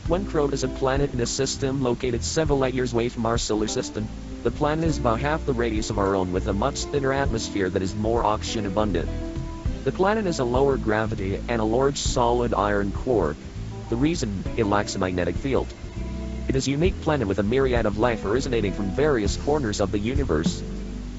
Wen-Krawt is a planet in a system located several light years away from our solar system. The planet is about half the radius of our own, with a much thinner atmosphere that is more oxygen abundant. The planet has a lower gravity and a large solid iron core. The reason, it lacks a magnetic field. It is a unique planet with a myriad of life originating from various corners of the universe.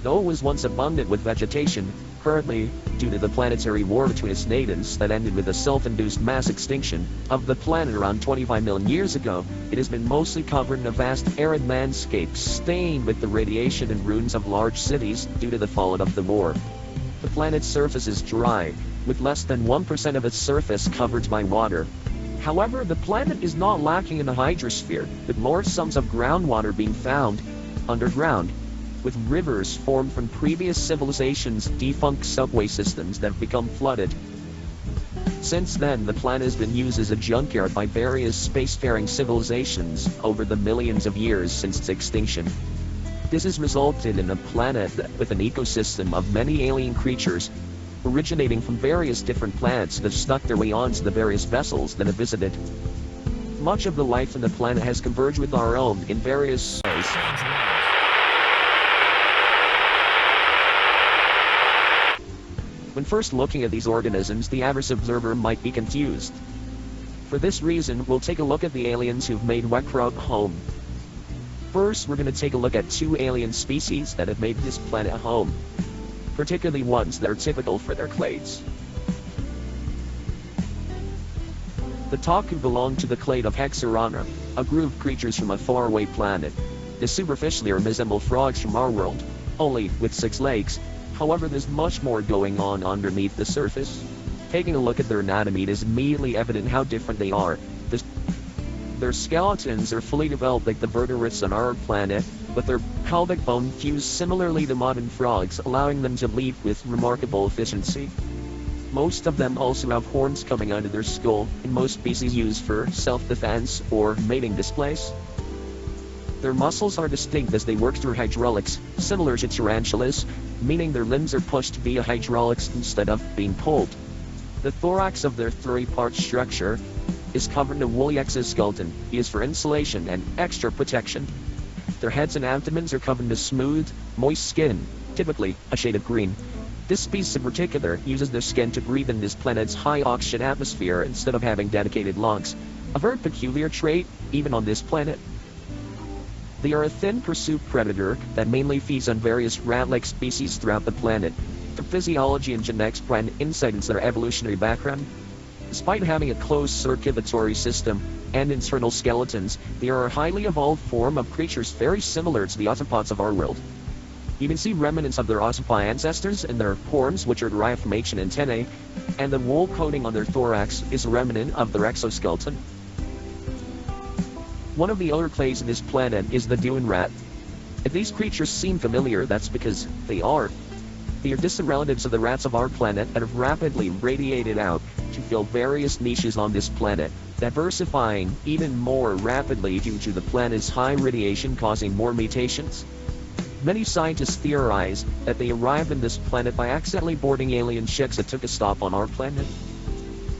Though it was once abundant with vegetation, currently, due to the planetary war between its natives that ended with a self-induced mass extinction of the planet around 25 million years ago, it has been mostly covered in a vast arid landscape stained with the radiation and ruins of large cities due to the fallout of the war. The planet's surface is dry, with less than 1% of its surface covered by water. However, the planet is not lacking in a hydrosphere, with large sums of groundwater being found underground, with rivers formed from previous civilizations' defunct subway systems that have become flooded. Since then, the planet has been used as a junkyard by various spacefaring civilizations over the millions of years since its extinction. This has resulted in a planet with an ecosystem of many alien creatures, originating from various different planets that have stuck their way onto the various vessels that have visited. Much of the life on the planet has converged with our own in various ways. When first looking at these organisms, the average observer might be confused. For this reason, we'll take a look at the aliens who've made Wen-Krawt home. First, we're going to take a look at two alien species that have made this planet a home, particularly ones that are typical for their clades. The Taku belong to the clade of Hexerana, a group of creatures from a faraway planet. They superficially resemble frogs from our world, only with 6 legs. However, there's much more going on underneath the surface. Taking a look at their anatomy, it is immediately evident how different they are. Their skeletons are fully developed like the vertebrates on our planet, but their pelvic bone fused similarly to modern frogs, allowing them to leap with remarkable efficiency. Most of them also have horns coming out of their skull, and most species use for self-defense or mating displays. Their muscles are distinct as they work through hydraulics, similar to tarantulas, meaning their limbs are pushed via hydraulics instead of being pulled. The thorax of their 3-part structure is covered in a woolly exoskeleton, used for insulation and extra protection. Their heads and abdomens are covered in a smooth, moist skin, typically a shade of green. This species in particular uses their skin to breathe in this planet's high oxygen atmosphere instead of having dedicated lungs, a very peculiar trait even on this planet. They are a thin pursuit predator that mainly feeds on various rat-like species throughout the planet. Their physiology and genetics provide insight into their evolutionary background. Despite having a closed circulatory system and internal skeletons, they are a highly evolved form of creatures very similar to the octopods of our world. You can see remnants of their octopi ancestors in their horns, which are derived from ancient antennae, and the wool coating on their thorax is a remnant of their exoskeleton. One of the other clades in this planet is the dune rat. If these creatures seem familiar, that's because they are. They are distant relatives of the rats of our planet that have rapidly radiated out to fill various niches on this planet, diversifying even more rapidly due to the planet's high radiation causing more mutations. Many scientists theorize that they arrived on this planet by accidentally boarding alien ships that took a stop on our planet.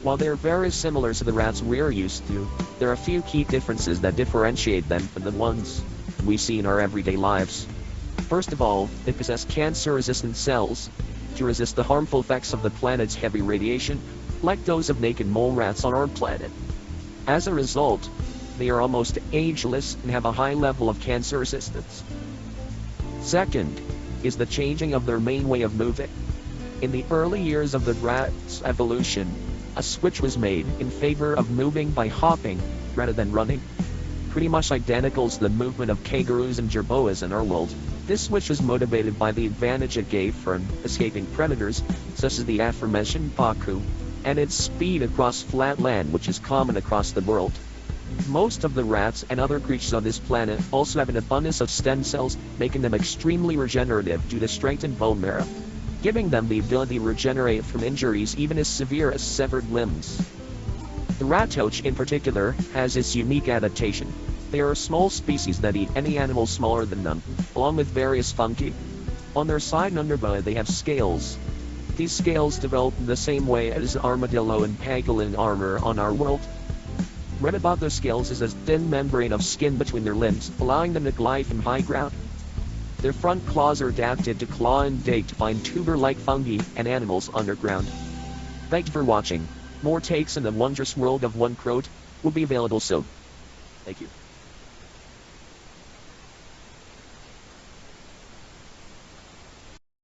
While they are very similar to the rats we're used to, there are a few key differences that differentiate them from the ones we see in our everyday lives. First of all, they possess cancer-resistant cells to resist the harmful effects of the planet's heavy radiation, like those of naked mole rats on our planet. As a result, they are almost ageless and have a high level of cancer resistance. Second is the changing of their main way of moving. In the early years of the rat's evolution, a switch was made in favor of moving by hopping rather than running, pretty much identical to the movement of kangaroos and jerboas in our world. This switch was motivated by the advantage it gave from escaping predators, such as the aforementioned pacu, and its speed across flat land, which is common across the world. Most of the rats and other creatures on this planet also have an abundance of stem cells, making them extremely regenerative due to strengthened bone marrow, giving them the ability to regenerate from injuries even as severe as severed limbs. The rat touch in particular has its unique adaptation. They are a small species that eat any animal smaller than them, along with various fungi. On their side and underbelly they have scales. These scales develop in the same way as armadillo and pangolin armor on our world. read about their scales is a thin membrane of skin between their limbs, allowing them to glide from high ground. Their front claws are adapted to claw and dig to find tuber-like fungi and animals underground. Thanks for watching. More takes in the wondrous world of Wen-Krawt will be available soon. Thank you.